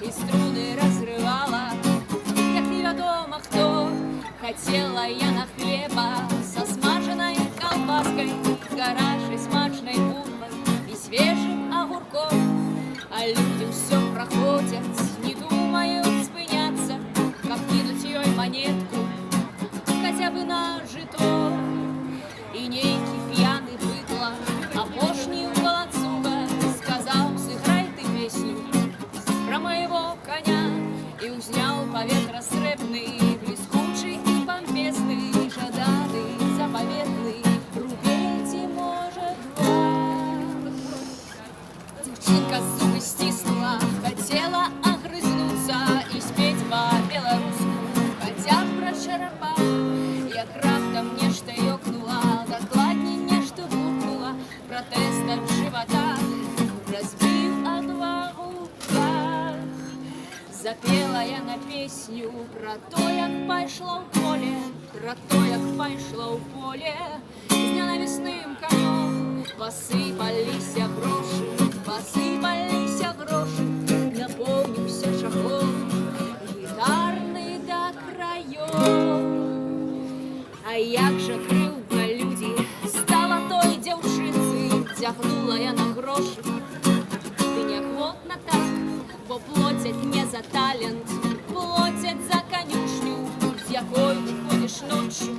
і струни разрывала, як невядома хто. Хотела я на хлеба со смаженной колбаской, гарячей смачной булкой и свежим огурком. А люди все проходят, не думают спыняться, как кинуть ей монетку, хотя бы на жито. И нейкий пьяный быдло, апошний волоцуга, сказал: сыграй ты песню про моего коня. И узнял поветра срэбный, блескучий и помпезный, жаданый, заповедный, рубейте, может, два. Девчонка зубы стиснула, хотела огрызнуться и спеть по-белорусски, хотя про шарапа як раптам нешта ёкнула, дакладней нешта буркнула, пратэст ад жывота разбіў адвагу в пах. Запела я на песню про то, як пайшла ў поле, про то, як пайшла ў поле з ненавісным канём. Посыпаліся грошы, посыпаліся грошы, напоўніўся чахол гітарны да краёў. А як жа крыўдна людзі стала той дзяўчынцы, цягнула я на грошы. Ды неахвотна так, бо плоцяць не за талент, плоцяць за канюшню, з якой выходзіш ноччу